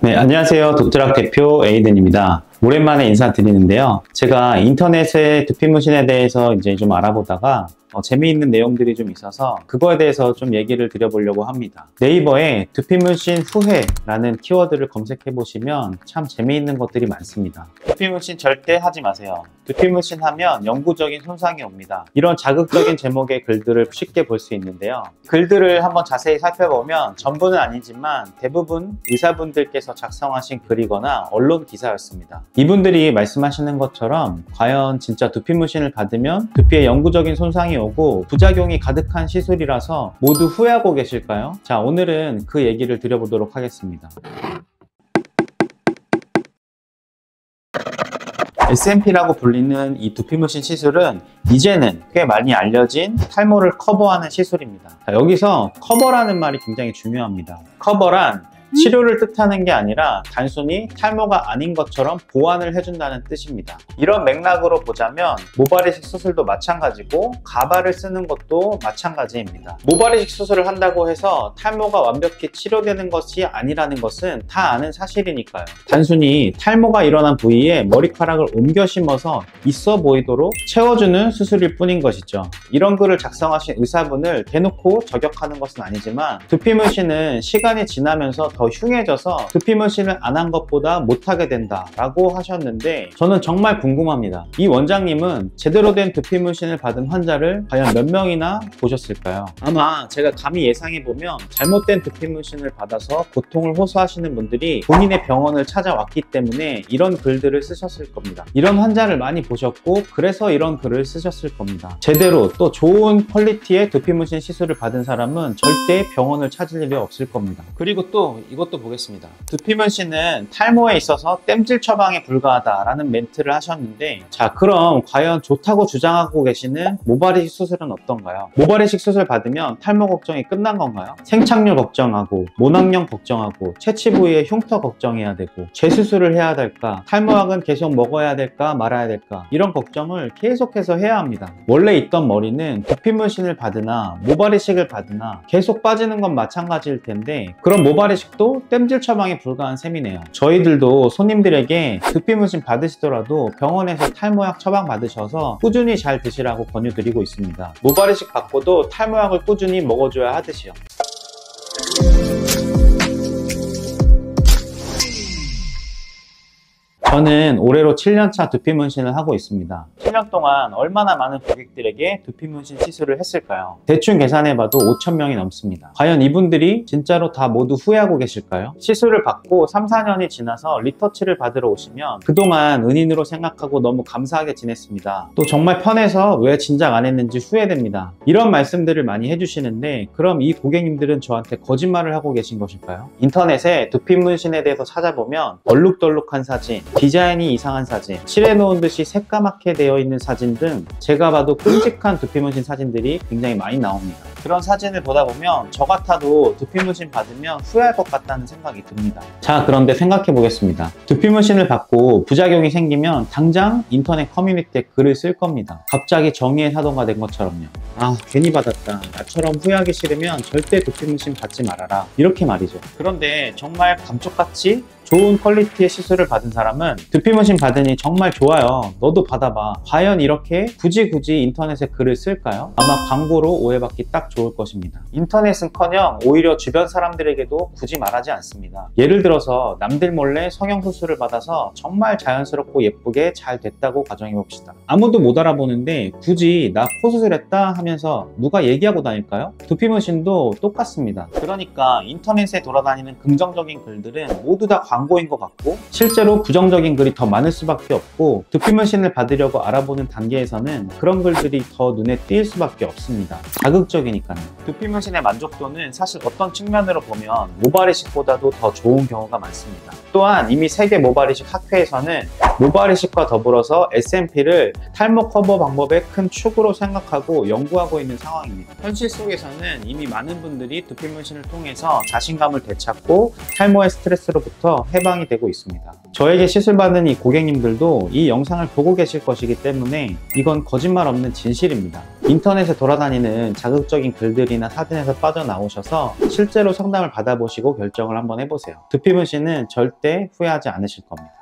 네, 안녕하세요. 독트락 대표 에이든입니다. 오랜만에 인사드리는데요. 제가 인터넷의 두피문신에 대해서 이제 좀 알아보다가 재미있는 내용들이 좀 있어서 그거에 대해서 좀 얘기를 드려보려고 합니다. 네이버에 두피문신 후회라는 키워드를 검색해 보시면 참 재미있는 것들이 많습니다. 두피문신 절대 하지 마세요. 두피문신 하면 영구적인 손상이 옵니다. 이런 자극적인 제목의 글들을 쉽게 볼 수 있는데요. 글들을 한번 자세히 살펴보면 전부는 아니지만 대부분 의사분들께서 작성하신 글이거나 언론 기사였습니다. 이분들이 말씀하시는 것처럼 과연 진짜 두피문신을 받으면 두피에 영구적인 손상이 오고 부작용이 가득한 시술이라서 모두 후회하고 계실까요? 자, 오늘은 그 얘기를 드려보도록 하겠습니다. SMP라고 불리는 이 두피문신 시술은 이제는 꽤 많이 알려진 탈모를 커버하는 시술입니다. 자, 여기서 커버라는 말이 굉장히 중요합니다. 커버란 치료를 뜻하는 게 아니라 단순히 탈모가 아닌 것처럼 보완을 해준다는 뜻입니다. 이런 맥락으로 보자면 모발이식 수술도 마찬가지고 가발을 쓰는 것도 마찬가지입니다. 모발이식 수술을 한다고 해서 탈모가 완벽히 치료되는 것이 아니라는 것은 다 아는 사실이니까요. 단순히 탈모가 일어난 부위에 머리카락을 옮겨 심어서 있어 보이도록 채워주는 수술일 뿐인 것이죠. 이런 글을 작성하신 의사분을 대놓고 저격하는 것은 아니지만 두피문신은 시간이 지나면서 더 흉해져서 두피문신을 안 한 것보다 못하게 된다 라고 하셨는데 저는 정말 궁금합니다. 이 원장님은 제대로 된 두피문신을 받은 환자를 과연 몇 명이나 보셨을까요? 아마 제가 감히 예상해보면 잘못된 두피문신을 받아서 고통을 호소하시는 분들이 본인의 병원을 찾아왔기 때문에 이런 글들을 쓰셨을 겁니다. 이런 환자를 많이 보셨고 그래서 이런 글을 쓰셨을 겁니다. 제대로 또 좋은 퀄리티의 두피문신 시술을 받은 사람은 절대 병원을 찾을 일이 없을 겁니다. 그리고 또 이것도 보겠습니다. 두피문신은 탈모에 있어서 땜질 처방에 불과하다라는 멘트를 하셨는데 자, 그럼 과연 좋다고 주장하고 계시는 모발이식 수술은 어떤가요? 모발이식 수술 받으면 탈모 걱정이 끝난 건가요? 생착률 걱정하고 모낭염 걱정하고 채취 부위의 흉터 걱정해야 되고 재수술을 해야 될까? 탈모약은 계속 먹어야 될까 말아야 될까? 이런 걱정을 계속해서 해야 합니다. 원래 있던 머리는 두피문신을 받으나 모발이식을 받으나 계속 빠지는 건 마찬가지일 텐데 그럼 모발이식 또 땜질 처방에 불과한 셈이네요. 저희들도 손님들에게 두피문신 받으시더라도 병원에서 탈모약 처방 받으셔서 꾸준히 잘 드시라고 권유드리고 있습니다. 모발이식 받고도 탈모약을 꾸준히 먹어줘야 하듯이요. 저는 올해로 7년차 두피문신을 하고 있습니다. 7년 동안 얼마나 많은 고객들에게 두피문신 시술을 했을까요? 대충 계산해봐도 5,000명이 넘습니다. 과연 이분들이 진짜로 다 모두 후회하고 계실까요? 시술을 받고 3, 4년이 지나서 리터치를 받으러 오시면 그동안 은인으로 생각하고 너무 감사하게 지냈습니다. 또 정말 편해서 왜 진작 안 했는지 후회됩니다. 이런 말씀들을 많이 해주시는데 그럼 이 고객님들은 저한테 거짓말을 하고 계신 것일까요? 인터넷에 두피문신에 대해서 찾아보면 얼룩덜룩한 사진, 디자인이 이상한 사진, 칠해놓은 듯이 새까맣게 되어 있는 사진 등 제가 봐도 끔찍한 두피문신 사진들이 굉장히 많이 나옵니다. 그런 사진을 보다 보면 저 같아도 두피문신 받으면 후회할 것 같다는 생각이 듭니다. 자, 그런데 생각해 보겠습니다. 두피문신을 받고 부작용이 생기면 당장 인터넷 커뮤니티에 글을 쓸 겁니다. 갑자기 정의의 사도가 된 것처럼요. 아, 괜히 받았다. 나처럼 후회하기 싫으면 절대 두피문신 받지 말아라. 이렇게 말이죠. 그런데 정말 감쪽같이 좋은 퀄리티의 시술을 받은 사람은 두피문신 받으니 정말 좋아요. 너도 받아봐. 과연 이렇게 굳이 인터넷에 글을 쓸까요? 아마 광고로 오해받기 딱 좋을 것입니다. 인터넷은커녕 오히려 주변 사람들에게도 굳이 말하지 않습니다. 예를 들어서 남들 몰래 성형수술을 받아서 정말 자연스럽고 예쁘게 잘 됐다고 가정해봅시다. 아무도 못 알아보는데 굳이 나 코수술했다 하면서 누가 얘기하고 다닐까요? 두피문신도 똑같습니다. 그러니까 인터넷에 돌아다니는 긍정적인 글들은 모두 다 광고인 것 같고 실제로 부정적인 글이 더 많을 수밖에 없고 두피문신을 받으려고 알아보는 단계에서는 그런 글들이 더 눈에 띌 수밖에 없습니다. 자극적이니까요. 두피문신의 만족도는 사실 어떤 측면으로 보면 모발이식보다도 더 좋은 경우가 많습니다. 또한 이미 세계 모발이식 학회에서는 모발이식과 더불어서 SMP를 탈모 커버 방법의 큰 축으로 생각하고 연구하고 있는 상황입니다. 현실 속에서는 이미 많은 분들이 두피문신을 통해서 자신감을 되찾고 탈모의 스트레스로부터 해방이 되고 있습니다. 저에게 시술받은 이 고객님들도 이 영상을 보고 계실 것이기 때문에 이건 거짓말 없는 진실입니다. 인터넷에 돌아다니는 자극적인 글들이나 사진에서 빠져나오셔서 실제로 상담을 받아보시고 결정을 한번 해보세요. 두피 문신은 절대 후회하지 않으실 겁니다.